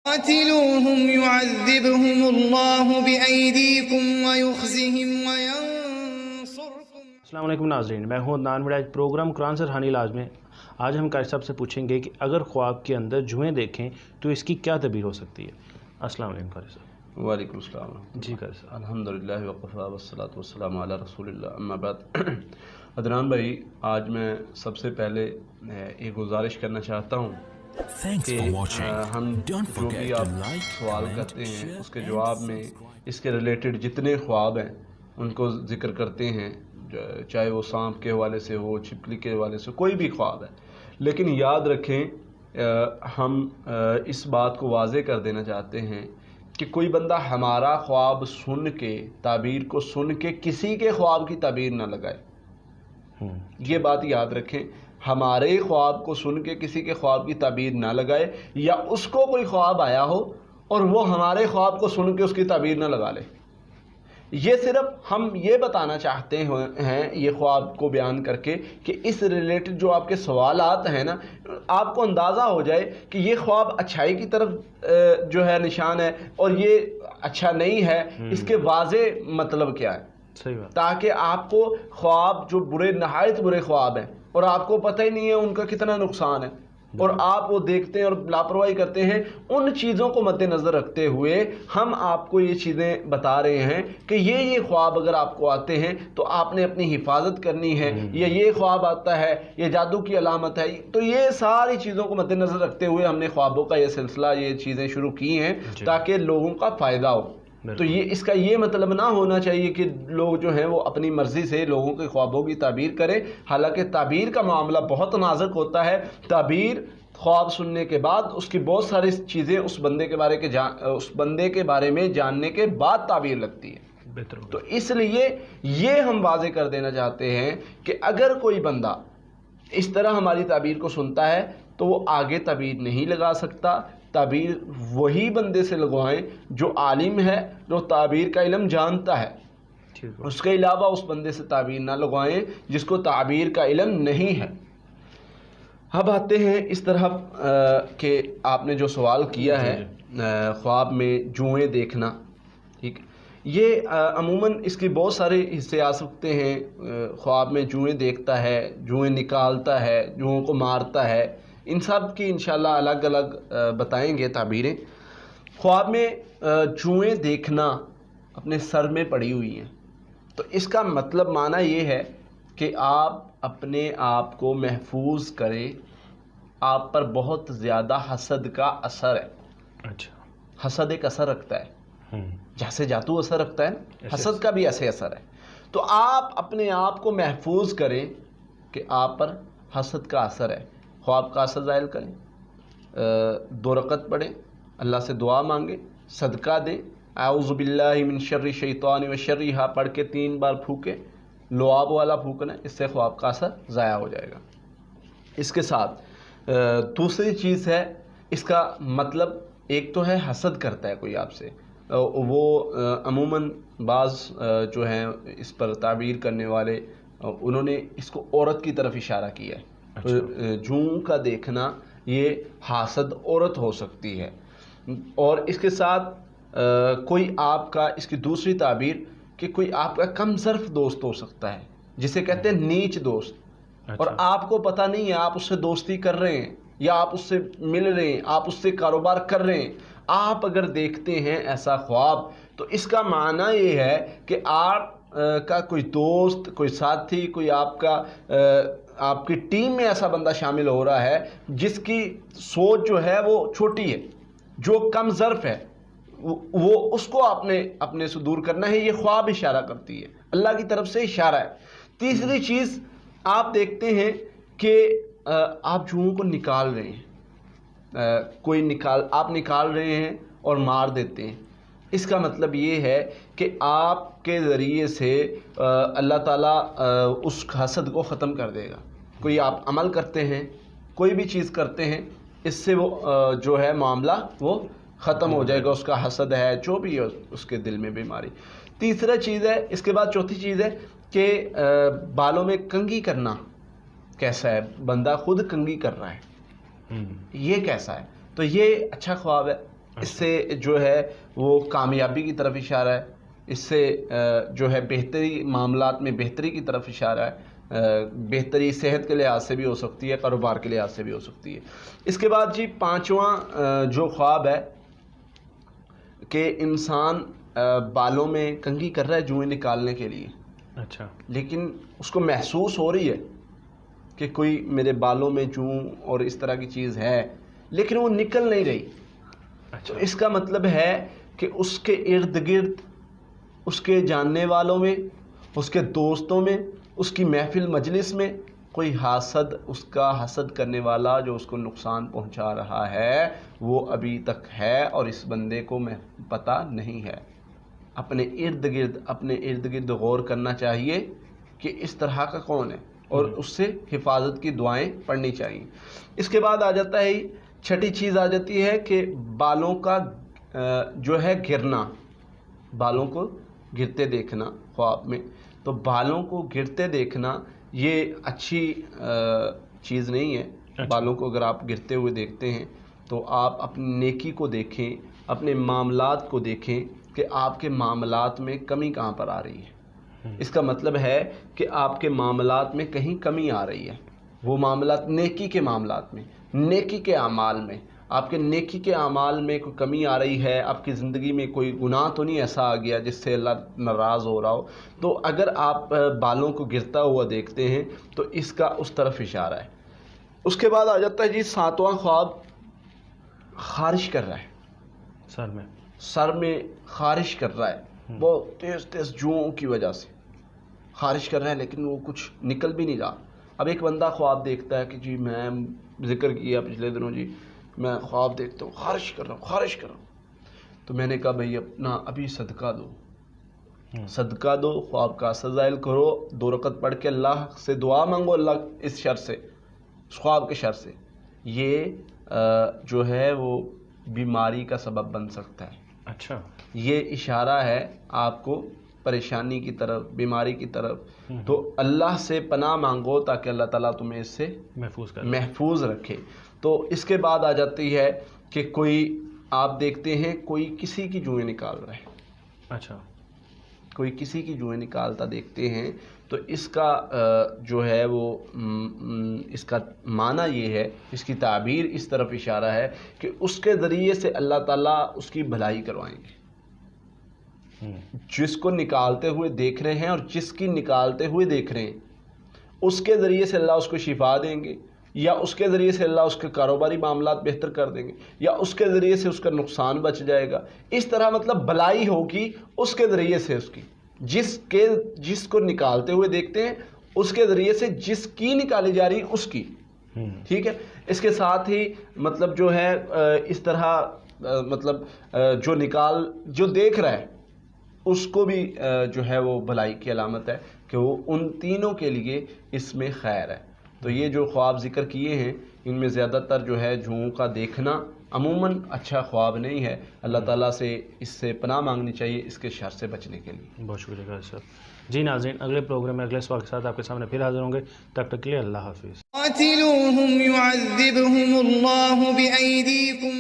قاتلوهم يعذبهم الله بأيديكم ويخزهم وينصركم. السلام علیکم ناظرین، میں ہوں عدنان وڑائچ، پروگرام قرآن سے روحانی علاج میں آج ہم قاری صاحب سے پوچھیں گے کہ اگر خواب کے اندر جوئیں دیکھیں تو اس کی کیا تعبیر ہو سکتی ہے. السلام علیکم قاری صاحب. وعلیکم السلام. جی قاری صاحب. الحمدللہ وقفا والصلاۃ والسلام علی رسول اللہ، اما بعد. عدنان بھائی، آج میں سب سے پہلے ایک گزارش کرنا چاہتا ہوں کہ ہم جو بھی آپ سوال کرتے ہیں اس کے جواب میں اس کے ریلیٹڈ جتنے خواب ہیں ان کو ذکر کرتے ہیں، چاہے وہ سانپ کے حوالے سے ہو، چھپکلی کے حوالے سے، کوئی بھی خواب ہے. لیکن یاد رکھیں، ہم اس بات کو واضح کر دینا چاہتے ہیں کہ کوئی بندہ ہمارا خواب سن کے، تعبیر کو سن کے کسی کے خواب کی تعبیر نہ لگائے. یہ بات یاد رکھیں، ہمارے خواب کو سن کے کسی کے خواب کی تعبیر نہ لگائے، یا اس کو کوئی خواب آیا ہو اور وہ ہمارے خواب کو سن کے اس کی تعبیر نہ لگا لے. یہ صرف ہم یہ بتانا چاہتے ہیں یہ خواب کو بیان کر کے کہ اس ریلیٹڈ جو آپ کے سوالات ہیں نا، آپ کو اندازہ ہو جائے کہ یہ خواب اچھائی کی طرف جو ہے نشان ہے اور یہ اچھا نہیں ہے، اس کے واضح مطلب کیا ہے. صحیح بات. تاکہ آپ کو خواب جو برے، نہایت برے خواب ہیں اور آپ کو پتہ ہی نہیں ہے ان کا کتنا نقصان ہے، اور آپ وہ دیکھتے ہیں اور لاپرواہی کرتے ہیں، ان چیزوں کو مد نظر رکھتے ہوئے ہم آپ کو یہ چیزیں بتا رہے ہیں کہ یہ خواب اگر آپ کو آتے ہیں تو آپ نے اپنی حفاظت کرنی ہے، یا یہ خواب آتا ہے یہ جادو کی علامت ہے. تو یہ ساری چیزوں کو مد نظر رکھتے ہوئے ہم نے خوابوں کا یہ سلسلہ، یہ چیزیں شروع کی ہیں تاکہ لوگوں کا فائدہ ہو. تو اس کا یہ مطلب نہ ہونا چاہیے کہ لوگ جو ہیں وہ اپنی مرضی سے لوگوں کے خوابوں کی تعبیر کریں. حالانکہ تعبیر کا معاملہ بہت نازک ہوتا ہے. تعبیر خواب سننے کے بعد اس کی بہت ساری چیزیں اس بندے کے بارے میں جاننے کے بعد تعبیر لگتی ہے. تو اس لیے یہ ہم واضح کر دینا چاہتے ہیں کہ اگر کوئی بندہ اس طرح ہماری تعبیر کو سنتا ہے تو وہ آگے تعبیر نہیں لگا سکتا. تعبیر وہی بندے سے لگوائیں جو عالم ہے، جو تعبیر کا علم جانتا ہے. اس کے علاوہ اس بندے سے تعبیر نہ لگوائیں جس کو تعبیر کا علم نہیں ہے. اب آتے ہیں اس طرح کہ آپ نے جو سوال کیا ہے خواب میں جوئیں دیکھنا. ٹھیک، یہ عموماً اس کی بہت سارے حصے آ سکتے ہیں. خواب میں جوئیں دیکھتا ہے، جوئیں نکالتا ہے، جوؤں کو مارتا ہے، ان سب کی انشاءاللہ الگ الگ بتائیں گے تعبیریں. خواب میں جوئیں دیکھنا اپنے سر میں پڑی ہوئی ہیں تو اس کا مطلب معنی یہ ہے کہ آپ اپنے آپ کو محفوظ کریں. آپ پر بہت زیادہ حسد کا اثر ہے. اچھا، حسد ایک اثر رکھتا ہے، جیسے جادو اثر رکھتا ہے، حسد کا بھی ایسے اثر ہے. تو آپ اپنے آپ کو محفوظ کریں کہ آپ پر حسد کا اثر ہے. خواب کا اثر ظاہر کریں، 2 رکعت پڑھیں، اللہ سے دعا مانگیں، صدقہ دیں، اعوذ باللہ من شر الشیطان و شرہا پڑھ کے 3 بار پھونکیں. لعاب والا پھونکنا ہے، اس سے خواب کا اثر ضائع ہو جائے گا. اس کے ساتھ دوسری چیز ہے، اس کا مطلب ایک تو ہے حسد کرتا ہے کوئی آپ سے، وہ عموماً بعض جو ہیں اس پر تعبیر کرنے والے انہوں نے اس کو عورت کی طرف اشارہ کیا ہے. جوں کا دیکھنا یہ حاسد عورت ہو سکتی ہے. اور اس کے ساتھ کوئی آپ کا، اس کی دوسری تعبیر کہ کوئی آپ کا کم ظرف دوست ہو سکتا ہے جسے کہتے ہیں نیچ دوست. اور آپ کو پتہ نہیں ہے آپ اس سے دوستی کر رہے ہیں یا آپ اس سے مل رہے ہیں، آپ اس سے کاروبار کر رہے ہیں. آپ اگر دیکھتے ہیں ایسا خواب تو اس کا معنی یہ ہے کہ آپ کا کوئی دوست، کوئی ساتھی، کوئی آپ کی ٹیم میں ایسا بندہ شامل ہو رہا ہے جس کی سوچ جو ہے وہ چھوٹی ہے، جو کم ظرف ہے، وہ اس کو آپ نے اپنے سے دور کرنا ہے. یہ خواب اشارہ کرتی ہے، اللہ کی طرف سے اشارہ ہے. تیسری چیز آپ دیکھتے ہیں کہ آپ جوؤں کو نکال رہے ہیں، آپ نکال رہے ہیں اور مار دیتے ہیں. اس کا مطلب یہ ہے کہ آپ کے ذریعے سے اللہ تعالیٰ اس حسد کو ختم کر دے گا. کوئی آپ عمل کرتے ہیں، کوئی بھی چیز کرتے ہیں، اس سے وہ جو ہے معاملہ وہ ختم ہو جائے گا. اس کا حسد ہے، جو بھی ہے اس کے دل میں بیماری. تیسرا چیز ہے، اس کے بعد چوتھی چیز ہے کہ بالوں میں کنگھی کرنا کیسا ہے. بندہ خود کنگھی کر رہا ہے، یہ کیسا ہے؟ تو یہ اچھا خواب ہے. اس سے جو ہے وہ کامیابی کی طرف اشارہ ہے، اس سے جو ہے بہتری معاملات میں بہتری کی طرف اشارہ ہے، بہتری صحت کے لحاظ سے بھی ہو سکتی ہے، کاروبار کے لحاظ سے بھی ہو سکتی ہے۔ اس کے بعد جی پانچواں جو خواب ہے کہ انسان بالوں میں کنگھی کر رہا ہے جوئیں نکالنے کے لیے، اچھا، لیکن اس کو محسوس ہو رہی ہے کہ کوئی میرے بالوں میں جوں اور اس طرح کی چیز ہے، لیکن وہ نکل نہیں رہی۔ تو اس کا مطلب ہے کہ اس کے ارد گرد، اس کے جاننے والوں میں، اس کے دوستوں میں، اس کی محفل مجلس میں کوئی حاسد، اس کا حسد کرنے والا جو اس کو نقصان پہنچا رہا ہے، وہ ابھی تک ہے اور اس بندے کو پتہ نہیں ہے۔ اپنے ارد گرد غور کرنا چاہیے کہ اس طرح کا کون ہے اور اس سے حفاظت کی دعائیں پڑھنی چاہیے۔ اس کے بعد آ جاتا ہے چھٹی چیز آ جاتی ہے کہ بالوں کا جو ہے گرنا، بالوں کو گرتے دیکھنا خواب میں۔ تو بالوں کو گرتے دیکھنا یہ اچھی چیز نہیں ہے۔ بالوں کو اگر آپ گرتے ہوئے دیکھتے ہیں تو آپ اپنی نیکی کو دیکھیں، اپنے معاملات کو دیکھیں کہ آپ کے معاملات میں کمی کہاں پر آ رہی ہے۔ اس کا مطلب ہے کہ آپ کے معاملات میں کہیں کمی آ رہی ہے، وہ معاملات نیکی کے معاملات میں، نیکی کے اعمال میں، آپ کے نیکی کے اعمال میں کوئی کمی آ رہی ہے، آپ کی زندگی میں کوئی گناہ تو نہیں ایسا آ گیا جس سے اللہ ناراض ہو رہا ہو، تو اگر آپ بالوں کو گرتا ہوا دیکھتے ہیں تو اس کا اس طرف اشارہ ہے۔ اس کے بعد آ جاتا ہے جی ساتواں خواب، خارش کر رہا ہے، سر میں خارش کر رہا ہے، بہت تیز تیز جوؤں کی وجہ سے خارش کر رہا ہے، لیکن وہ کچھ نکل بھی نہیں رہا۔ اب ایک بندہ خواب دیکھتا ہے کہ جی میں ذکر کیا پچھلے دنوں، جی میں خواب دیکھتا ہوں خارش کر رہا ہوں، تو میں نے کہا بھائی اپنا ابھی صدقہ دو، خواب کا سزائل کرو، 2 رکعت پڑھ کے اللہ سے دعا مانگو، اللہ اس شر سے، اس خواب کے شر سے، یہ جو ہے وہ بیماری کا سبب بن سکتا ہے۔ اچھا، یہ اشارہ ہے آپ کو پریشانی کی طرف، بیماری کی طرف، تو اللہ سے پناہ مانگو تاکہ اللہ تعالیٰ تمہیں اس سے محفوظ رکھے۔ تو اس کے بعد آ جاتی ہے کہ کوئی آپ دیکھتے ہیں کوئی کسی کی جوئیں نکال رہا ہے، اچھا، کوئی کسی کی جوئیں نکالتا دیکھتے ہیں، تو اس کا جو ہے وہ اس کا معنی یہ ہے، اس کی تعبیر اس طرف اشارہ ہے کہ اس کے ذریعے سے اللہ تعالیٰ اس کی بھلائی کروائیں گے۔ جس کو نکالتے ہوئے دیکھ رہے ہیں اور جس کی نکالتے ہوئے دیکھ رہے ہیں، اس کے ذریعے سے اللہ اس کو شفا دیں گے، یا اس کے ذریعے سے اللہ اس کے کاروباری معاملات بہتر کر دیں گے، یا اس کے ذریعے سے اس کا نقصان بچ جائے گا۔ اس طرح مطلب بھلائی ہوگی اس کے ذریعے سے، اس کی جس کو نکالتے ہوئے دیکھتے ہیں اس کے ذریعے سے، جس کی نکالی جا رہی اس کی، ٹھیک ہے۔ اس کے ساتھ ہی مطلب جو ہے اس طرح مطلب جو دیکھ رہا ہے اس کو بھی جو ہے وہ بھلائی کی علامت ہے کہ وہ ان تینوں کے لیے اس میں خیر ہے۔ تو یہ جو خواب ذکر کیے ہیں ان میں زیادہ تر جو ہے جوؤں کا دیکھنا عموماً اچھا خواب نہیں ہے، اللہ تعالیٰ سے اس سے پناہ مانگنی چاہیے اس کے شر سے بچنے کے لیے۔ بہت شکریہ قاری صاحب۔ جی ناظرین، اگلے پروگرام میں اگلے سوال کے ساتھ آپ کے سامنے پھر حاضر ہوں گے، تب تک کے لیے اللہ حافظ۔ قاتلوهم يعذبهم الله بأيديكم